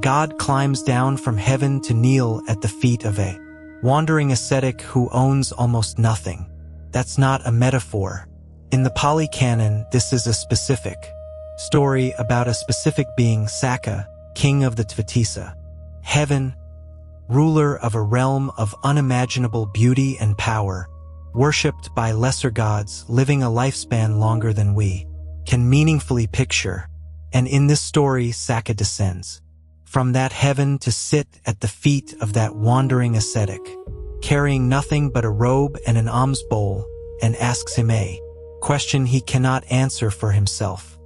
god climbs down from heaven to kneel at the feet of a wandering ascetic who owns almost nothing. That's not a metaphor. In the Pali Canon, this is a specific story about a specific being, Sakka, king of the Tvetisa. Heaven, ruler of a realm of unimaginable beauty and power, worshipped by lesser gods, living a lifespan longer than we can meaningfully picture. And in this story, Sakka descends from that heaven to sit at the feet of that wandering ascetic, carrying nothing but a robe and an alms bowl, and asks him a question he cannot answer for himself.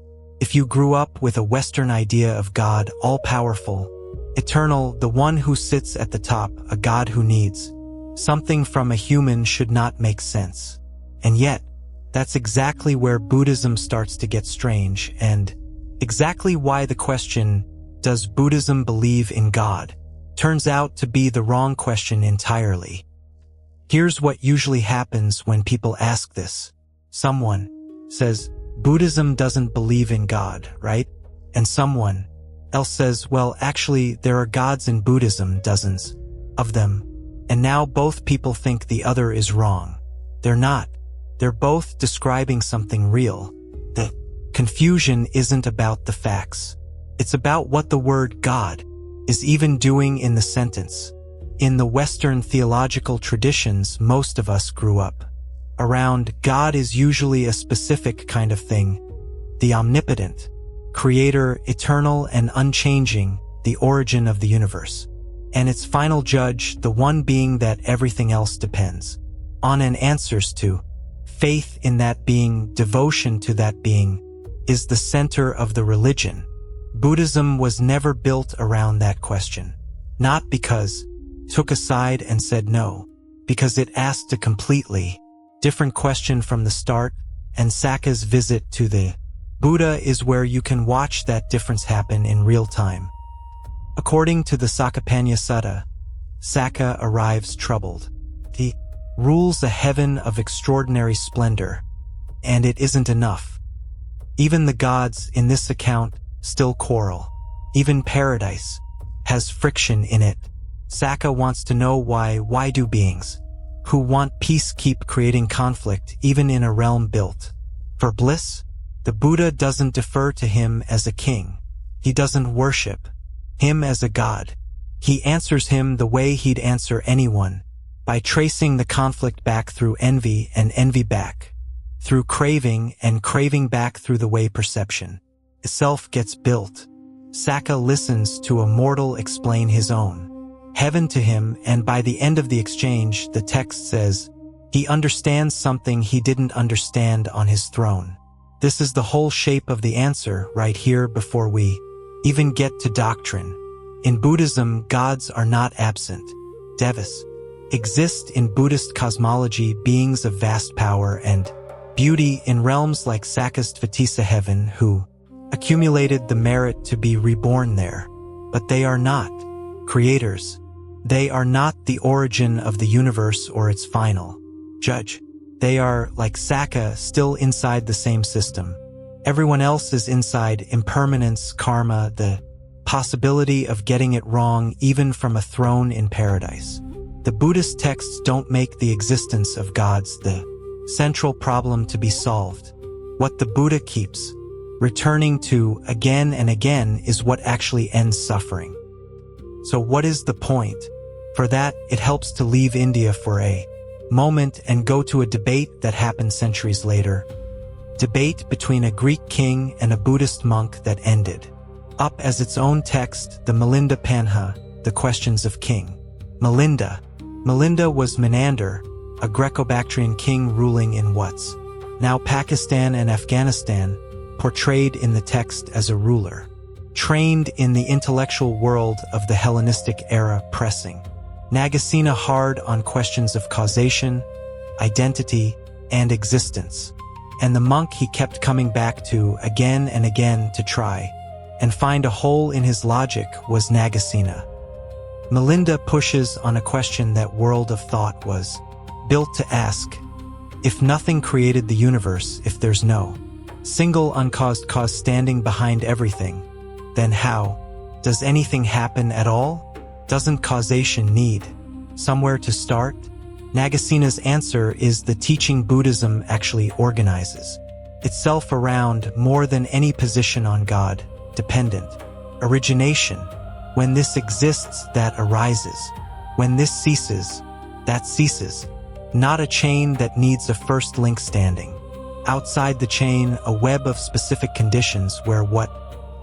If you grew up with a Western idea of God, all-powerful, eternal, the one who sits at the top, a God who needs something from a human, should not make sense. And yet, that's exactly where Buddhism starts to get strange, and exactly why the question, does Buddhism believe in God, turns out to be the wrong question entirely. Here's what usually happens when people ask this. Someone says, Buddhism doesn't believe in God, right? And someone else says, well, actually, there are gods in Buddhism, dozens of them. And now both people think the other is wrong. They're not. They're both describing something real. The confusion isn't about the facts. It's about what the word God is even doing in the sentence. In the Western theological traditions most of us grew up around, God is usually a specific kind of thing. The omnipotent, creator, eternal and unchanging, the origin of the universe. And its final judge, the one being that everything else depends on and answers to. Faith in that being, devotion to that being, is the center of the religion. Buddhism was never built around that question. Not because it took a side and said no, because it asked a completely different question from the start, and Sakka's visit to the Buddha is where you can watch that difference happen in real time. According to the Sakkapanha Sutta, Sakka arrives troubled. He rules a heaven of extraordinary splendor, and it isn't enough. Even the gods in this account still quarrel. Even paradise has friction in it. Sakka wants to know why do beings who want peace keep creating conflict even in a realm built for bliss? The Buddha doesn't defer to him as a king. He doesn't worship him as a god. He answers him the way he'd answer anyone, by tracing the conflict back through envy and envy back through craving and craving back through the way perception itself gets built. Sakka listens to a mortal explain his own heaven to him, and by the end of the exchange, the text says, he understands something he didn't understand on his throne. This is the whole shape of the answer right here before we even get to doctrine. In Buddhism, gods are not absent. Devas exist in Buddhist cosmology, beings of vast power and beauty in realms like Sakka's Tvetisa heaven who accumulated the merit to be reborn there. But they are not creators. They are not the origin of the universe or its final judge. They are, like Sakka, still inside the same system. Everyone else is inside impermanence, karma, the possibility of getting it wrong even from a throne in paradise. The Buddhist texts don't make the existence of gods the central problem to be solved. What the Buddha keeps returning to again and again is what actually ends suffering. So what is the point? For that, it helps to leave India for a moment and go to a debate that happened centuries later. Debate between a Greek king and a Buddhist monk that ended up as its own text, the Milinda Panha, the questions of King Milinda. Milinda was Menander, a Greco-Bactrian king ruling in what's now Pakistan and Afghanistan, portrayed in the text as a ruler trained in the intellectual world of the Hellenistic era, pressing Nagasena hard on questions of causation, identity, and existence. And the monk he kept coming back to again and again to try and find a hole in his logic was Nagasena. Milinda pushes on a question that world of thought was built to ask. If nothing created the universe, if there's no single uncaused cause standing behind everything, then how? Does anything happen at all? Doesn't causation need somewhere to start? Nagasina's answer is the teaching Buddhism actually organizes itself around more than any position on God, dependent. Origination. When this exists, that arises. When this ceases, that ceases. Not a chain that needs a first link standing. Outside the chain, a web of specific conditions where what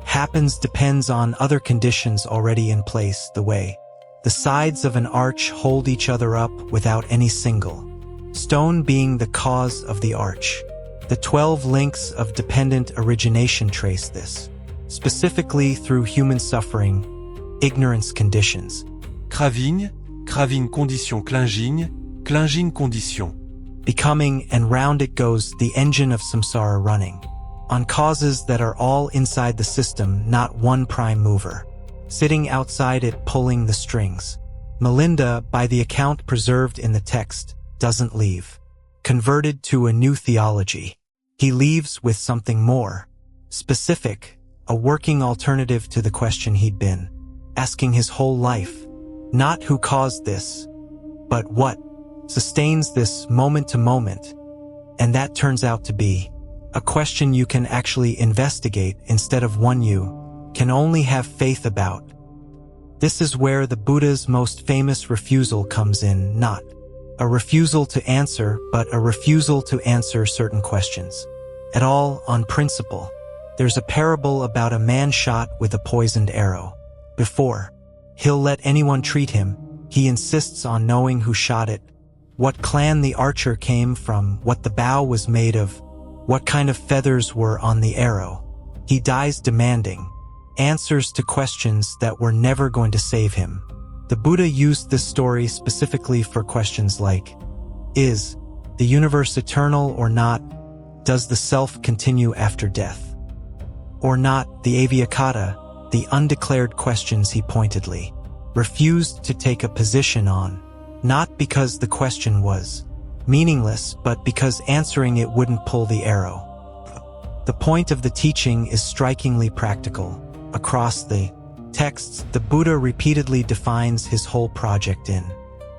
happens depends on other conditions already in place, the way the sides of an arch hold each other up without any single stone being the cause of the arch. The 12 links of dependent origination trace this, specifically through human suffering, ignorance conditions. Craving, craving condition clinging, clinging condition. Becoming, and round it goes the engine of samsara running, on causes that are all inside the system, not one prime mover, sitting outside it pulling the strings. Melinda, by the account preserved in the text, doesn't leave converted to a new theology. He leaves with something more specific, a working alternative to the question he'd been asking his whole life. Not who caused this, but what sustains this moment to moment. And that turns out to be a question you can actually investigate instead of one you can only have faith about. This is where the Buddha's most famous refusal comes in, not a refusal to answer, but a refusal to answer certain questions at all on principle. There's a parable about a man shot with a poisoned arrow. Before he'll let anyone treat him, he insists on knowing who shot it, what clan the archer came from, what the bow was made of, what kind of feathers were on the arrow. He dies demanding answers to questions that were never going to save him. The Buddha used this story specifically for questions like, is the universe eternal or not? Does the self continue after death or not? The Avyakata, the undeclared questions he pointedly refused to take a position on, not because the question was meaningless, but because answering it wouldn't pull the arrow. The point of the teaching is strikingly practical. Across the texts, the Buddha repeatedly defines his whole project in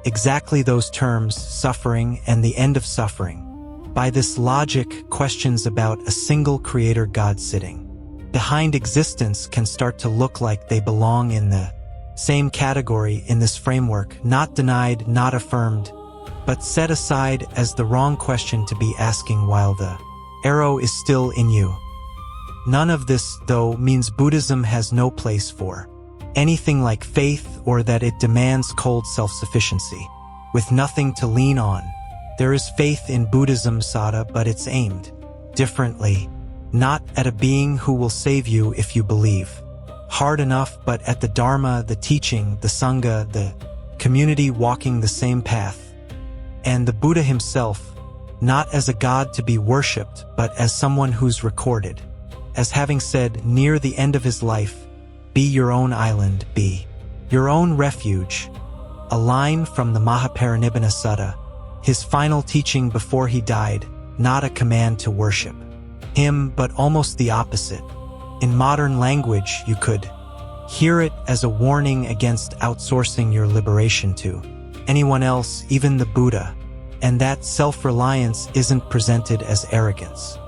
exactly those terms, suffering and the end of suffering. By this logic, questions about a single creator God sitting behind existence can start to look like they belong in the same category in this framework, not denied, not affirmed, but set aside as the wrong question to be asking while the arrow is still in you. None of this, though, means Buddhism has no place for anything like faith or that it demands cold self-sufficiency with nothing to lean on. There is faith in Buddhism, Sada, but it's aimed differently, not at a being who will save you if you believe hard enough, but at the Dharma, the teaching, the Sangha, the community walking the same path, and the Buddha himself, not as a god to be worshipped, but as someone who's recorded as having said near the end of his life, be your own island, be your own refuge. A line from the Mahaparinibbana Sutta, his final teaching before he died, not a command to worship him, but almost the opposite. In modern language, you could hear it as a warning against outsourcing your liberation to anyone else, even the Buddha, and that self-reliance isn't presented as arrogance.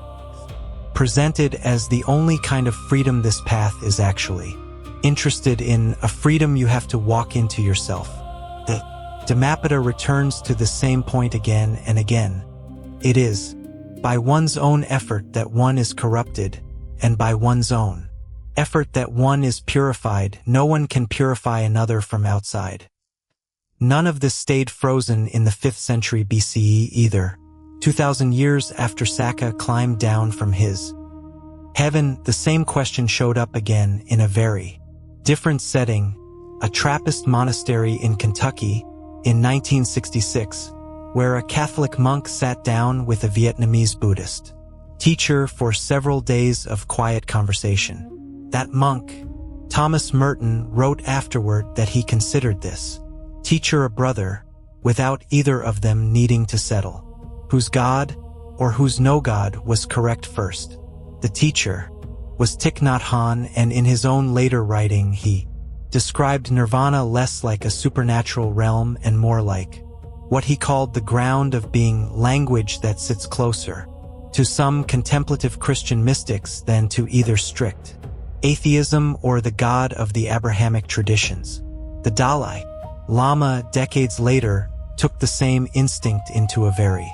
Presented as the only kind of freedom. This path is actually interested in a freedom you have to walk into yourself. The Dhammapada returns to the same point again and again. It is by one's own effort that one is corrupted, and by one's own effort that one is purified. No one can purify another from outside. None of this stayed frozen in the 5th century BCE either. 2,000 years after Sakka climbed down from his heaven, the same question showed up again in a very different setting, a Trappist monastery in Kentucky in 1966, where a Catholic monk sat down with a Vietnamese Buddhist teacher for several days of quiet conversation. That monk, Thomas Merton, wrote afterward that he considered this teacher a brother, without either of them needing to settle whose God or whose no God was correct first. The teacher was Thich Nhat Hanh, and in his own later writing he described nirvana less like a supernatural realm and more like what he called the ground of being, language that sits closer to some contemplative Christian mystics than to either strict atheism or the God of the Abrahamic traditions. The Dalai Lama, decades later, took the same instinct into a very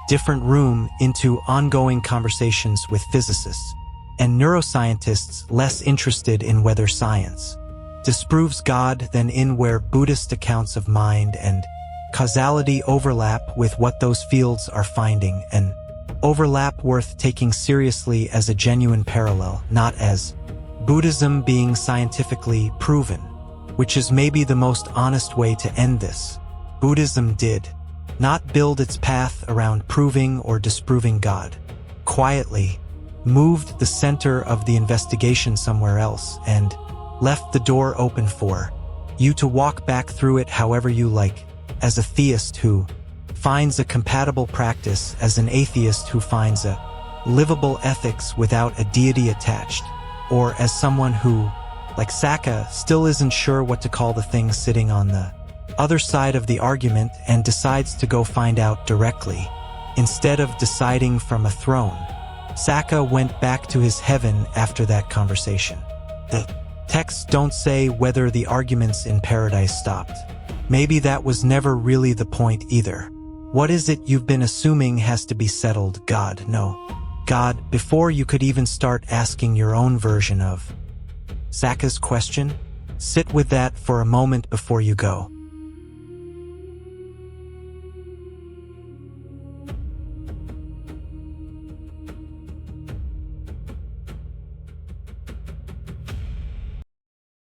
different room, into ongoing conversations with physicists and neuroscientists less interested in whether science disproves God than in where Buddhist accounts of mind and causality overlap with what those fields are finding, an overlap worth taking seriously as a genuine parallel, not as Buddhism being scientifically proven, which is maybe the most honest way to end this. Buddhism did not build its path around proving or disproving God. Quietly moved the center of the investigation somewhere else and left the door open for you to walk back through it however you like, as a theist who finds a compatible practice, as an atheist who finds a livable ethics without a deity attached, or as someone who, like Sakka, still isn't sure what to call the thing sitting on the other side of the argument and decides to go find out directly, instead of deciding from a throne. Sakka went back to his heaven after that conversation. The texts don't say whether the arguments in paradise stopped. Maybe that was never really the point either. What is it you've been assuming has to be settled? God, no. God, before you could even start asking your own version of Sakka's question? Sit with that for a moment before you go.